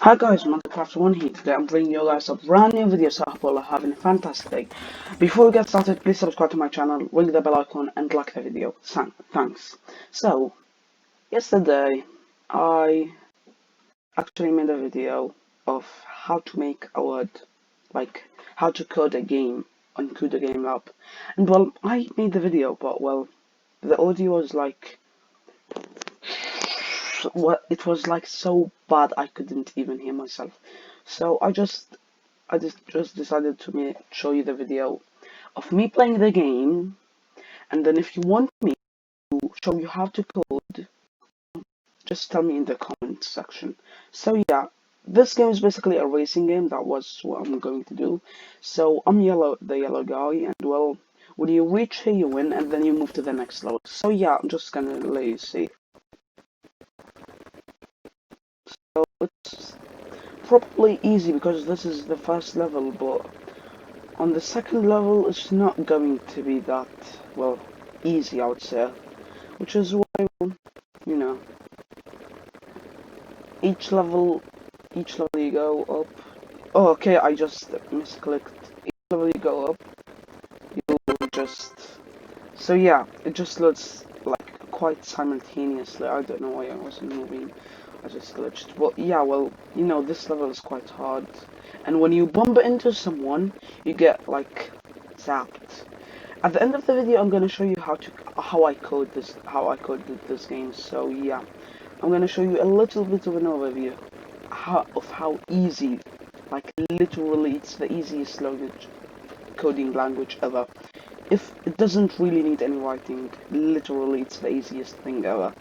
Hi guys, I'm crafter1 here. Today I'm bringing you guys a brand new video, so I hope all are having a fantastic day. Before we get started, please subscribe to my channel, ring the bell icon and like the video. Thanks. So, yesterday I actually made a video of how to make a word, like how to code a game on Kudo game lab. And well, I made the video, but well, the audio was like it was like so bad I couldn't even hear myself. So I just decided to show you the video of me playing the game, and then if you want me to show you how to code, just tell me in the comment section. So yeah, this game is basically a racing game. That was what I'm going to do. So I'm the yellow guy, and well, when you reach here you win, and then you move to the next level. So yeah, I'm just gonna let you see. So it's probably easy because this is the first level, but on the second level it's not going to be that, well, easy, I would say, which is why, you know, each level you go up. Oh, okay, I just misclicked. Each level you go up, you will just, so yeah, it just looks like quite simultaneously. I don't know why I wasn't moving, I just glitched. But yeah, well, you know, this level is quite hard, and when you bump into someone you get like zapped. At the end of the video, I'm gonna show you how I coded this game. So yeah, I'm gonna show you a little bit of an overview of how easy, like literally, it's the easiest coding language ever. If it doesn't really need any writing, literally, it's the easiest thing ever.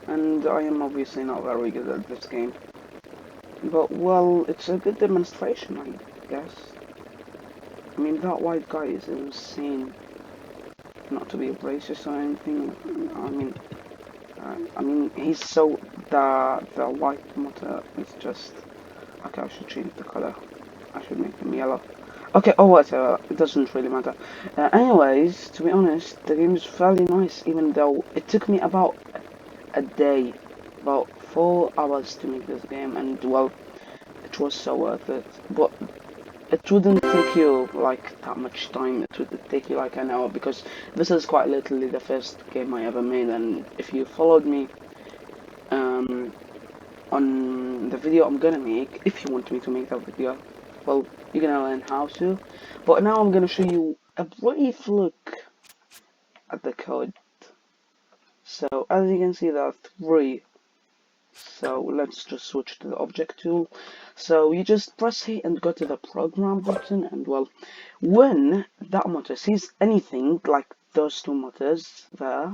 And I am obviously not very good at this game, but well, it's a good demonstration, I guess. I mean, that white guy is insane. Not to be racist or anything. I mean, he's so the white motor is just okay. I should change the color. I should make them yellow. Okay. Oh, whatever. It doesn't really matter. Anyways, to be honest, the game is fairly nice, even though it took me about a day, about 4 hours to make this game, and well, it was so worth it. But it wouldn't take you like that much time. It would take you like an hour, because this is quite literally the first game I ever made. And if you followed me on the video I'm gonna make, if you want me to make that video, well, you're gonna learn how to. But now I'm gonna show you a brief look at the code. So as you can see, there are 3. So let's just switch to the object tool. So you just press here and go to the program button, and well, when that motor sees anything like those 2 motors there,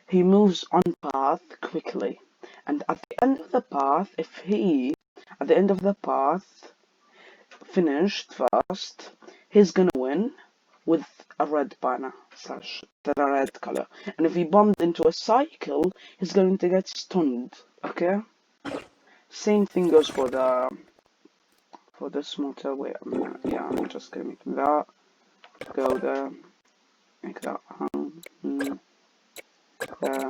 he moves on path quickly. And at the end of the path, if he at the end of the path finished first, he's gonna win with a red banner slash the red color. And if he bumped into a cycle, he's going to get stunned. Okay? Same thing goes for this motor. Wait a minute. Yeah, I'm just gonna make that. Go there. Make that. There.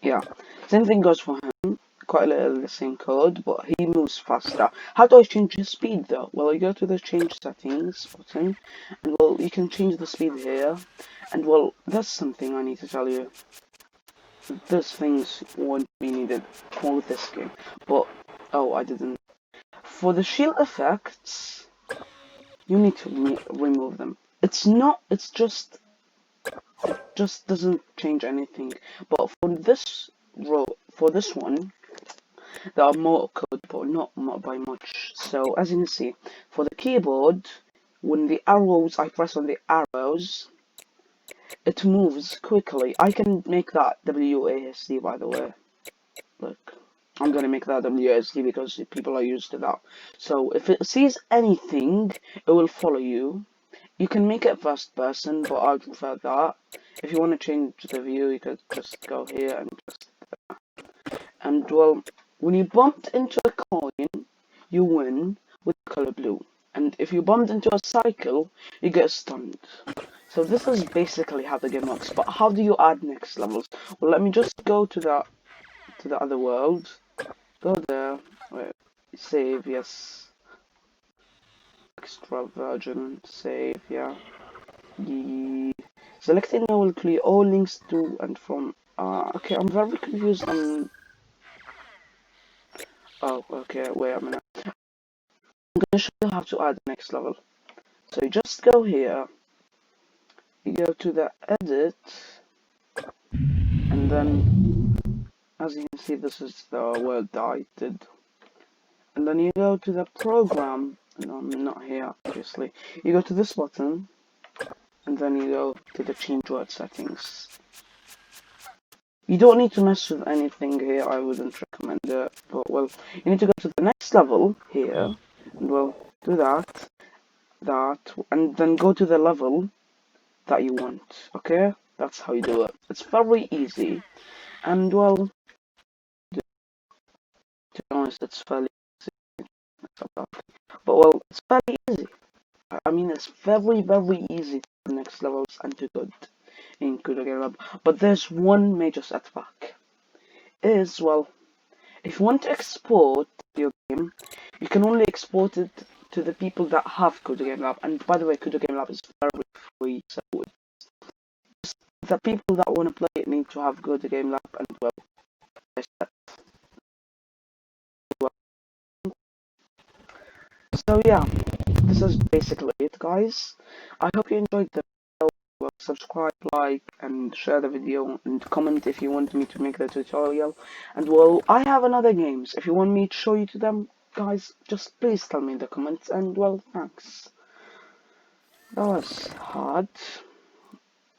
Yeah. Same thing goes for him. Quite a little the same code, but he moves faster. How do I change his speed though? Well, I go to the change settings button, and well, you can change the speed here. And well, that's something I need to tell you. These things won't be needed for this game, but oh, I didn't. For the shield effects, you need to remove them. It's not. It's just. It just doesn't change anything. But for this one, there are more code, but not by much. So as you can see, for the keyboard, when I press on the arrows, it moves quickly. I can make that WASD, by the way. Look, I'm gonna make that WASD because people are used to that. So if it sees anything, it will follow you. You can make it first person, but I prefer that. If you want to change the view, you could just go here and just. And well, when you bumped into a coin, you win with the color blue. And if you bumped into a cycle, you get stunned. So this is basically how the game works. But how do you add next levels? Well, let me just go to the other world. Go there. Wait, save, yes. Extra virgin, save, yeah. Selecting now will clear all links to and from. Okay, I'm very confused on. Oh, okay, wait a minute. I'm gonna show you how to add the next level. So you just go here, you go to the edit, and then, as you can see, this is the word that I did. And then you go to the program, no, not here, obviously. You go to this button, and then you go to the change word settings. You don't need to mess with anything here, I wouldn't recommend it, but well, you need to go to the next level here, and well, do that, and then go to the level that you want, okay? That's how you do it. It's very easy, and well, to be honest, it's fairly easy, but well, it's fairly easy. I mean, it's very, very easy to the next levels and to good in Kudo Game Lab, but there's one major setback, is, well, if you want to export your game, you can only export it to the people that have Kudo Game Lab. And by the way, Kudo Game Lab is very free, so the people that want to play it need to have Kudo Game Lab. And well, so yeah, this is basically it, guys. I hope you enjoyed the video. Well, subscribe, like, and share the video, and comment if you want me to make the tutorial. And well, I have another games. If you want me to show you to them, guys, just please tell me in the comments. And well, thanks. That was hard.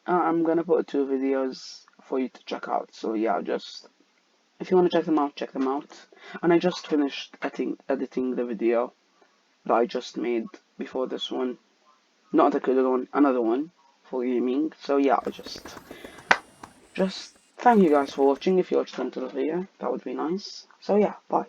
I'm gonna put 2 videos for you to check out. So yeah, just if you want to check them out, check them out. And I just finished editing the video that I just made before this one. Not the Kudo one, another one for gaming. So yeah, just thank you guys for watching. If you watched until here, that would be nice. So yeah, bye.